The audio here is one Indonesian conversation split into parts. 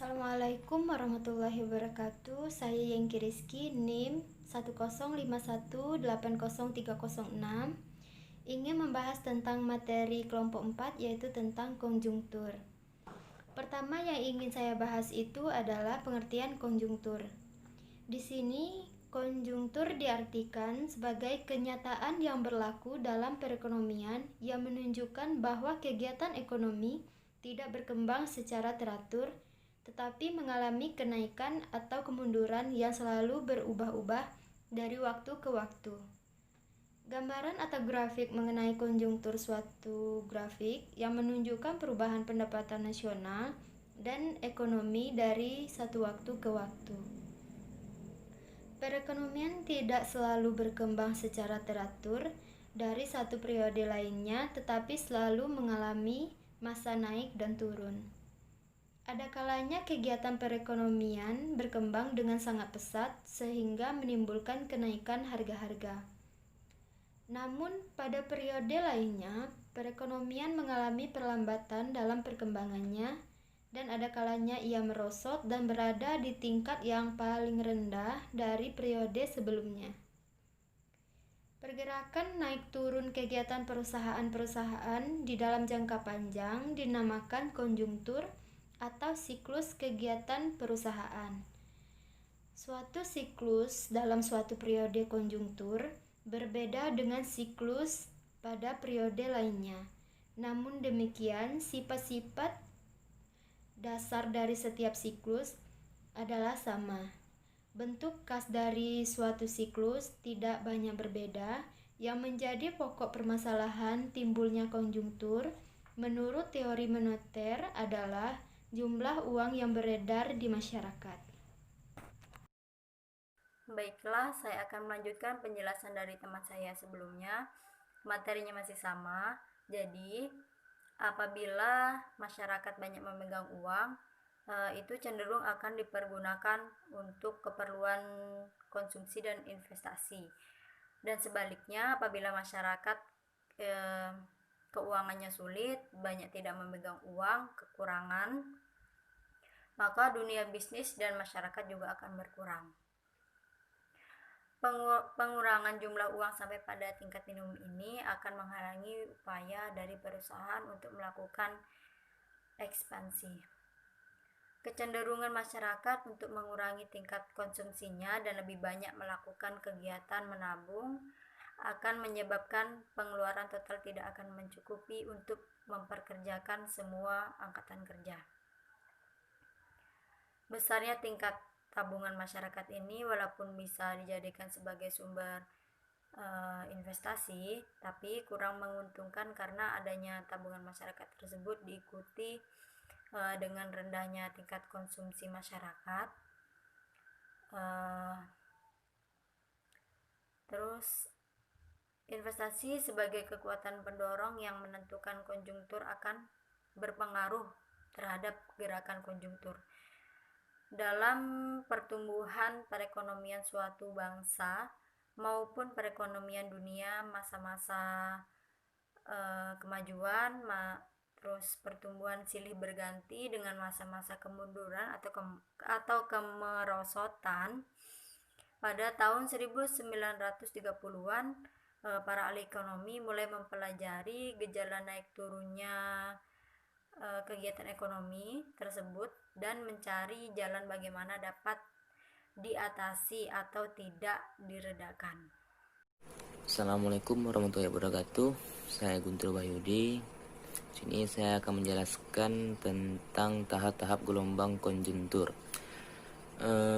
Assalamualaikum warahmatullahi wabarakatuh. Saya Yengki Rizky, NIM 105180306, ingin membahas tentang materi kelompok 4, yaitu tentang konjungtur. Pertama yang ingin saya bahas itu adalah pengertian konjungtur. Di sini konjungtur diartikan sebagai kenyataan yang berlaku dalam perekonomian yang menunjukkan bahwa kegiatan ekonomi tidak berkembang secara teratur, tetapi mengalami kenaikan atau kemunduran yang selalu berubah-ubah dari waktu ke waktu. Gambaran atau grafik mengenai konjungtur suatu grafik yang menunjukkan perubahan pendapatan nasional dan ekonomi dari satu waktu ke waktu. Perekonomian tidak selalu berkembang secara teratur dari satu periode lainnya, tetapi selalu mengalami masa naik dan turun. Ada kalanya kegiatan perekonomian berkembang dengan sangat pesat sehingga menimbulkan kenaikan harga-harga. Namun pada periode lainnya, perekonomian mengalami perlambatan dalam perkembangannya dan ada kalanya ia merosot dan berada di tingkat yang paling rendah dari periode sebelumnya. Pergerakan naik turun kegiatan perusahaan-perusahaan di dalam jangka panjang dinamakan konjungtur atau siklus kegiatan perusahaan. Suatu siklus dalam suatu periode konjungtur berbeda dengan siklus pada periode lainnya. Namun demikian, sifat-sifat dasar dari setiap siklus adalah sama. Bentuk khas dari suatu siklus tidak banyak berbeda. Yang menjadi pokok permasalahan timbulnya konjungtur menurut teori moneter adalah jumlah uang yang beredar di masyarakat. Baiklah, saya akan melanjutkan penjelasan dari teman saya sebelumnya. Materinya masih sama. Jadi, apabila masyarakat banyak memegang uang, itu cenderung akan dipergunakan untuk keperluan konsumsi dan investasi. Dan sebaliknya, apabila masyarakat keuangannya sulit, banyak tidak memegang uang, kekurangan, maka dunia bisnis dan masyarakat juga akan berkurang. Pengurangan jumlah uang sampai pada tingkat minimum ini akan menghalangi upaya dari perusahaan untuk melakukan ekspansi. Kecenderungan masyarakat untuk mengurangi tingkat konsumsinya dan lebih banyak melakukan kegiatan menabung akan menyebabkan pengeluaran total tidak akan mencukupi untuk memperkerjakan semua angkatan kerja. Besarnya tingkat tabungan masyarakat ini walaupun bisa dijadikan sebagai sumber investasi, tapi kurang menguntungkan karena adanya tabungan masyarakat tersebut diikuti dengan rendahnya tingkat konsumsi masyarakat. Terus investasi sebagai kekuatan pendorong yang menentukan konjungtur akan berpengaruh terhadap gerakan konjungtur. Dalam pertumbuhan perekonomian suatu bangsa maupun perekonomian dunia, masa-masa kemajuan, terus pertumbuhan silih berganti dengan masa-masa kemunduran atau kemerosotan. Pada tahun 1930-an, para ahli ekonomi mulai mempelajari gejala naik turunnya kegiatan ekonomi tersebut dan mencari jalan bagaimana dapat diatasi atau tidak diredakan. Assalamualaikum warahmatullahi wabarakatuh. Saya Guntur Wahyudi. Sini saya akan menjelaskan tentang tahap-tahap gelombang konjungtur.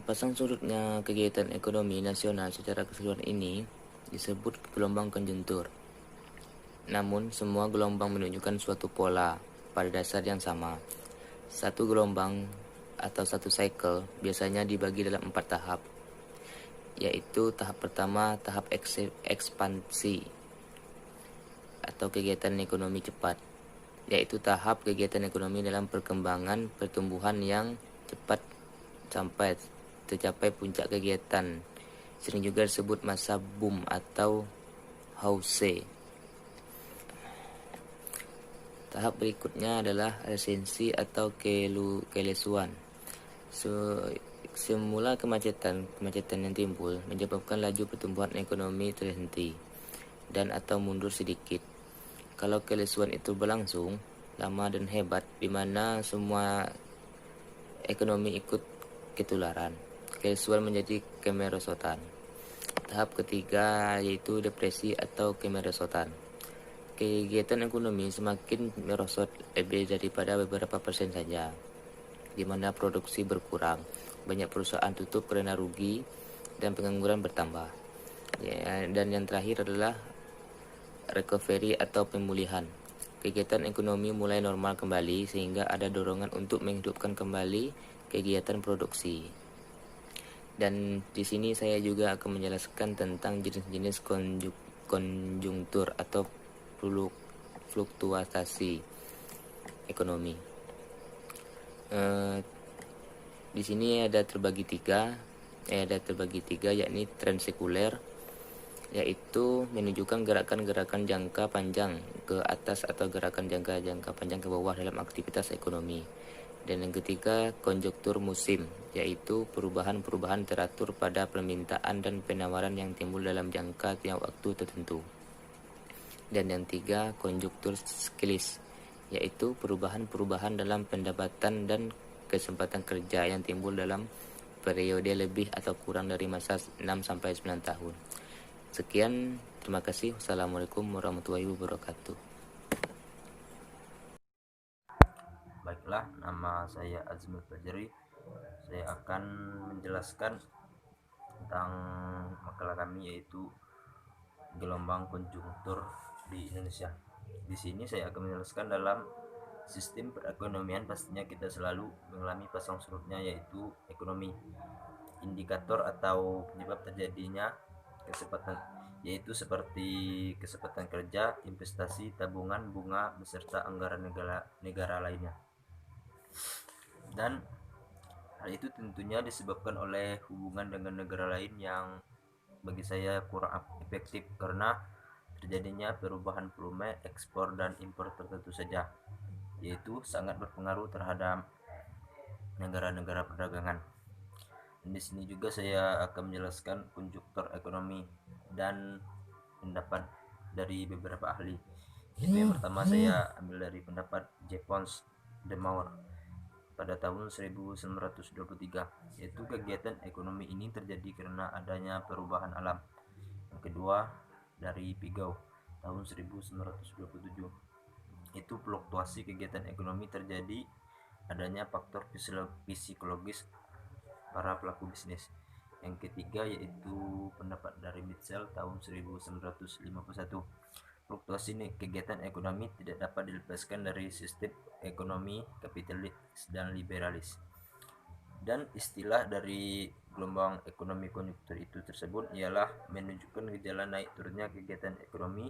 Pasang surutnya kegiatan ekonomi nasional secara keseluruhan ini disebut gelombang konjungtur. Namun semua gelombang menunjukkan suatu pola pada dasar yang sama. Satu gelombang atau satu cycle biasanya dibagi dalam 4 tahap, yaitu tahap pertama tahap ekspansi atau kegiatan ekonomi cepat, yaitu tahap kegiatan ekonomi dalam perkembangan pertumbuhan yang cepat sampai tercapai puncak kegiatan, sering juga disebut masa boom atau hausse. Tahap berikutnya adalah resensi atau kelesuan. Semula kemacetan yang timbul menyebabkan laju pertumbuhan ekonomi terhenti dan atau mundur sedikit. Kalau kelesuan itu berlangsung lama dan hebat, di mana semua ekonomi ikut ketularan, kelesuan menjadi kemerosotan. Tahap ketiga yaitu depresi atau kemerosotan. Kegiatan ekonomi semakin merosot lebih daripada beberapa persen saja, di mana produksi berkurang, banyak perusahaan tutup karena rugi, dan pengangguran bertambah. Dan yang terakhir adalah recovery atau pemulihan. Kegiatan ekonomi mulai normal kembali sehingga ada dorongan untuk menghidupkan kembali kegiatan produksi. Dan di sini saya juga akan menjelaskan tentang jenis-jenis konjungtur atau fluktuasi ekonomi. Di sini ada terbagi tiga, yakni tren sekuler, yaitu menunjukkan gerakan-gerakan jangka panjang ke atas atau gerakan jangka panjang ke bawah dalam aktivitas ekonomi. Dan yang ketiga, konjuktur musim, yaitu perubahan-perubahan teratur pada permintaan dan penawaran yang timbul dalam jangka waktu tertentu. Dan yang tiga, konjuktur siklis, yaitu perubahan-perubahan dalam pendapatan dan kesempatan kerja yang timbul dalam periode lebih atau kurang dari masa 6-9 tahun. Sekian, terima kasih. Wassalamualaikum warahmatullahi wabarakatuh. Baiklah, nama saya Azmul Fajri. Saya akan menjelaskan tentang makalah kami, yaitu gelombang konjungtur di Indonesia. Di sini saya akan menjelaskan dalam sistem perekonomian pastinya kita selalu mengalami pasang surutnya, yaitu ekonomi. Indikator atau penyebab terjadinya kesempatan yaitu seperti kesempatan kerja, investasi, tabungan, bunga, beserta anggaran negara lainnya. Dan hal itu tentunya disebabkan oleh hubungan dengan negara lain yang bagi saya kurang efektif karena terjadinya perubahan volume ekspor dan impor tertentu saja, yaitu sangat berpengaruh terhadap negara-negara perdagangan. Dan di sini juga saya akan menjelaskan konjuktur ekonomi dan pendapat dari beberapa ahli. Itu yang pertama saya ambil dari pendapat Jepons de Maur pada tahun 1923, yaitu kegiatan ekonomi ini terjadi karena adanya perubahan alam. Yang kedua dari Pigou tahun 1927, itu fluktuasi kegiatan ekonomi terjadi adanya faktor psikologis para pelaku bisnis. Yang ketiga yaitu pendapat dari Mitchell tahun 1951, fluktuasi kegiatan ekonomi tidak dapat dilepaskan dari sistem ekonomi kapitalis dan liberalis. Dan istilah dari gelombang ekonomi konjungtur itu tersebut ialah menunjukkan gejala naik turunnya kegiatan ekonomi,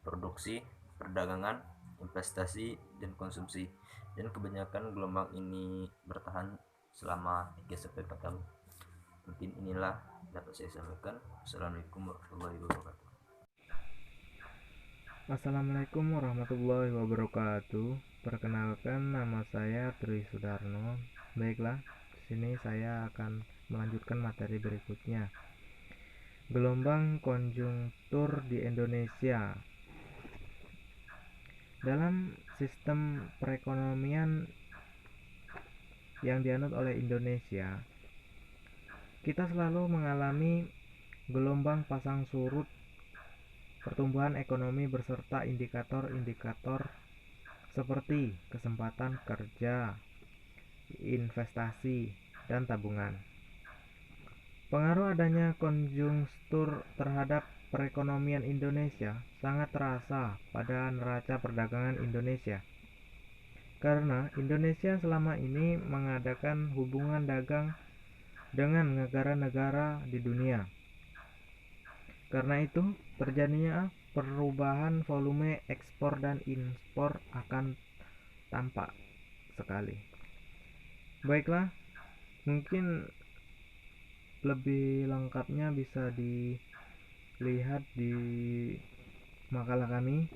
produksi, perdagangan, investasi, dan konsumsi. Dan kebanyakan gelombang ini bertahan selama 3-4 tahun. Mungkin inilah dapat saya sampaikan. Assalamualaikum warahmatullahi wabarakatuh. Assalamualaikum warahmatullahi wabarakatuh. Perkenalkan, nama saya Tri Sudarno. Baiklah, di sini saya akan melanjutkan materi berikutnya. Gelombang konjungtur di Indonesia. Dalam sistem perekonomian yang dianut oleh Indonesia, kita selalu mengalami gelombang pasang surut pertumbuhan ekonomi beserta indikator-indikator seperti kesempatan kerja, investasi, dan tabungan. Pengaruh adanya konjungtur terhadap perekonomian Indonesia sangat terasa pada neraca perdagangan Indonesia, karena Indonesia selama ini mengadakan hubungan dagang dengan negara-negara di dunia. Karena itu, terjadinya perubahan volume ekspor dan impor akan tampak sekali. Baiklah, mungkin lebih lengkapnya bisa dilihat di makalah kami.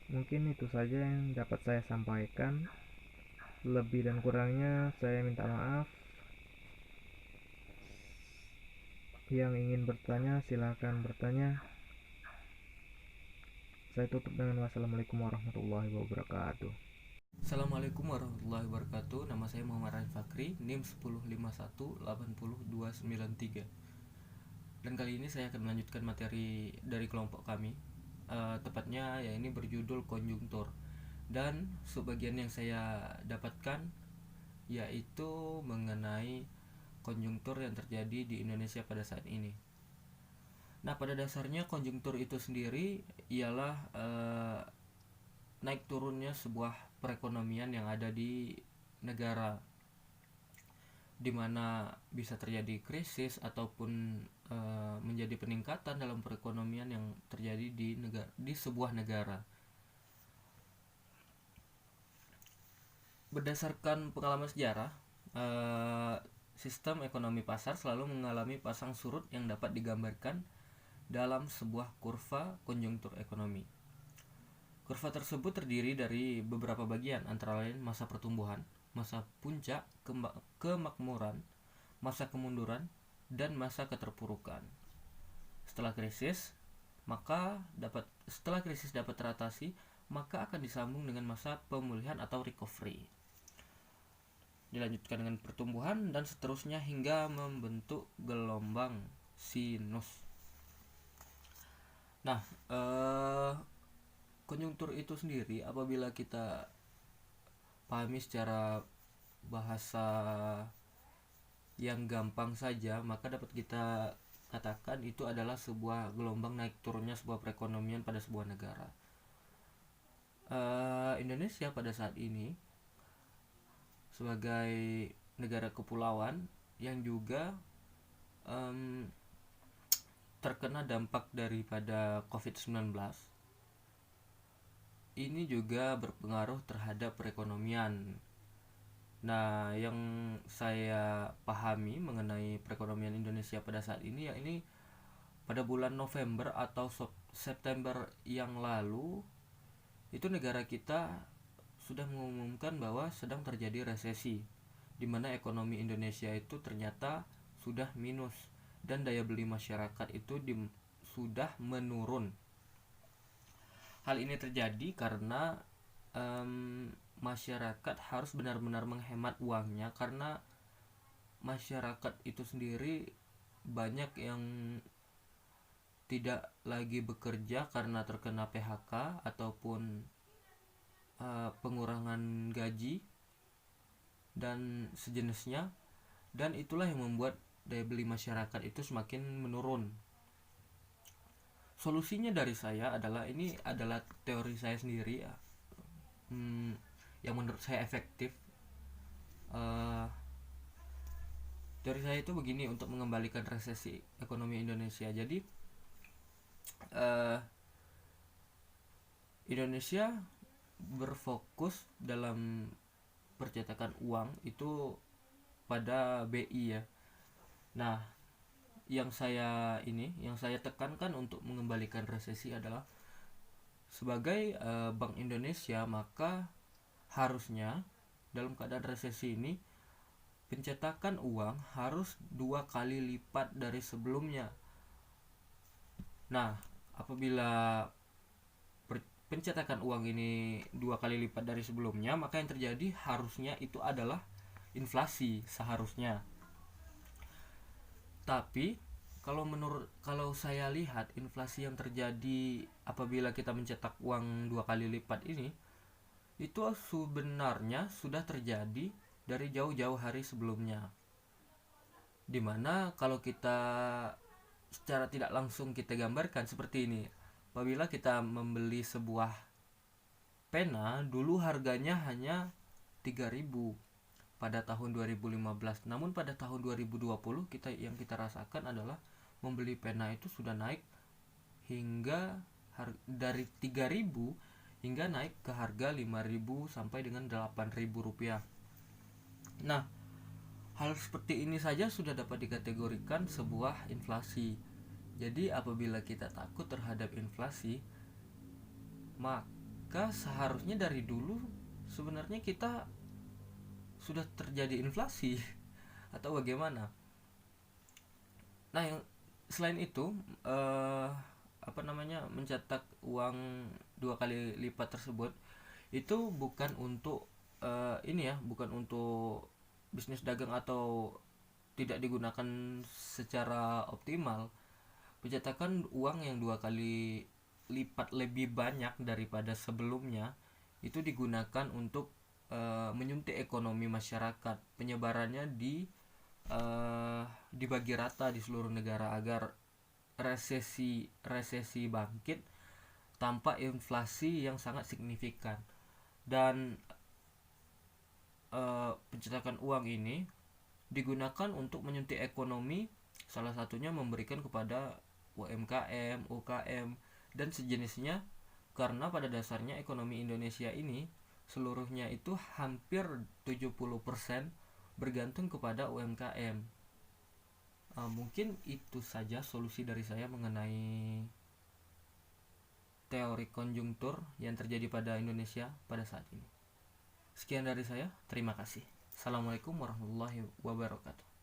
Mungkin itu saja yang dapat saya sampaikan. Lebih dan kurangnya saya minta maaf. Yang ingin bertanya silakan bertanya. Saya tutup dengan wassalamualaikum warahmatullahi wabarakatuh. Assalamualaikum warahmatullahi wabarakatuh. Nama saya Muhammad Rani Fakri, NIM 1051800293. Dan kali ini saya akan melanjutkan materi dari kelompok kami. Tepatnya ya ini berjudul konjungtur. Dan subbagian yang saya dapatkan yaitu mengenai konjungtur yang terjadi di Indonesia pada saat ini. Nah, pada dasarnya konjungtur itu sendiri ialah naik turunnya sebuah perekonomian yang ada di negara, di mana bisa terjadi krisis ataupun menjadi peningkatan dalam perekonomian yang terjadi di sebuah negara. Berdasarkan pengalaman sejarah, sistem ekonomi pasar selalu mengalami pasang surut yang dapat digambarkan dalam sebuah kurva konjungtur ekonomi. Kurva tersebut terdiri dari beberapa bagian, antara lain masa pertumbuhan, masa puncak kemakmuran, masa kemunduran, dan masa keterpurukan. Setelah krisis dapat teratasi, maka akan disambung dengan masa pemulihan atau recovery. Dilanjutkan dengan pertumbuhan dan seterusnya hingga membentuk gelombang sinus. Nah, konjungtur itu sendiri apabila kita pahami secara bahasa yang gampang saja, maka dapat kita katakan itu adalah sebuah gelombang naik turunnya sebuah perekonomian pada sebuah negara. Indonesia pada saat ini sebagai negara kepulauan yang juga terkena dampak daripada COVID-19, ini juga berpengaruh terhadap perekonomian. Nah, yang saya pahami mengenai perekonomian Indonesia pada saat ini, ya ini pada bulan November atau September yang lalu, itu negara kita sudah mengumumkan bahwa sedang terjadi resesi, di mana ekonomi Indonesia itu ternyata sudah minus dan daya beli masyarakat itu sudah menurun. Hal ini terjadi karena masyarakat harus benar-benar menghemat uangnya, karena masyarakat itu sendiri banyak yang tidak lagi bekerja karena terkena PHK ataupun pengurangan gaji dan sejenisnya, dan itulah yang membuat daya beli masyarakat itu semakin menurun. Solusinya dari saya adalah, ini adalah teori saya sendiri ya, yang menurut saya efektif. Teori saya itu begini untuk mengembalikan resesi ekonomi Indonesia. Jadi Indonesia berfokus dalam percetakan uang itu pada BI ya. Nah, yang saya tekankan untuk mengembalikan resesi adalah sebagai Bank Indonesia, maka harusnya dalam keadaan resesi ini pencetakan uang harus 2 kali lipat dari sebelumnya. Nah, apabila pencetakan uang ini 2 kali lipat dari sebelumnya, maka yang terjadi harusnya itu adalah inflasi seharusnya. Tapi kalau saya lihat inflasi yang terjadi apabila kita mencetak uang 2 kali lipat ini, itu sebenarnya sudah terjadi dari jauh-jauh hari sebelumnya. Dimana kalau kita secara tidak langsung kita gambarkan seperti ini. Apabila kita membeli sebuah pena, dulu harganya hanya 3.000 pada tahun 2015. Namun pada tahun 2020 yang kita rasakan adalah membeli pena itu sudah naik hingga dari 3.000 hingga naik ke harga 5.000 sampai dengan 8.000 rupiah. Nah, hal seperti ini saja sudah dapat dikategorikan sebuah inflasi. Jadi apabila kita takut terhadap inflasi, maka seharusnya dari dulu sebenarnya kita sudah terjadi inflasi atau bagaimana. Nah, selain itu mencetak uang 2 kali lipat tersebut itu bukan untuk bukan untuk bisnis dagang atau tidak digunakan secara optimal. Pencetakan uang yang 2 kali lipat lebih banyak daripada sebelumnya itu digunakan untuk menyuntik ekonomi masyarakat. Penyebarannya dibagi rata di seluruh negara agar resesi bangkit tanpa inflasi yang sangat signifikan. Dan pencetakan uang ini digunakan untuk menyuntik ekonomi, salah satunya memberikan kepada UMKM, UKM, dan sejenisnya, karena pada dasarnya ekonomi Indonesia ini seluruhnya itu hampir 70% bergantung kepada UMKM. Mungkin itu saja solusi dari saya mengenai teori konjungtur yang terjadi pada Indonesia pada saat ini. Sekian dari saya, terima kasih. Assalamualaikum warahmatullahi wabarakatuh.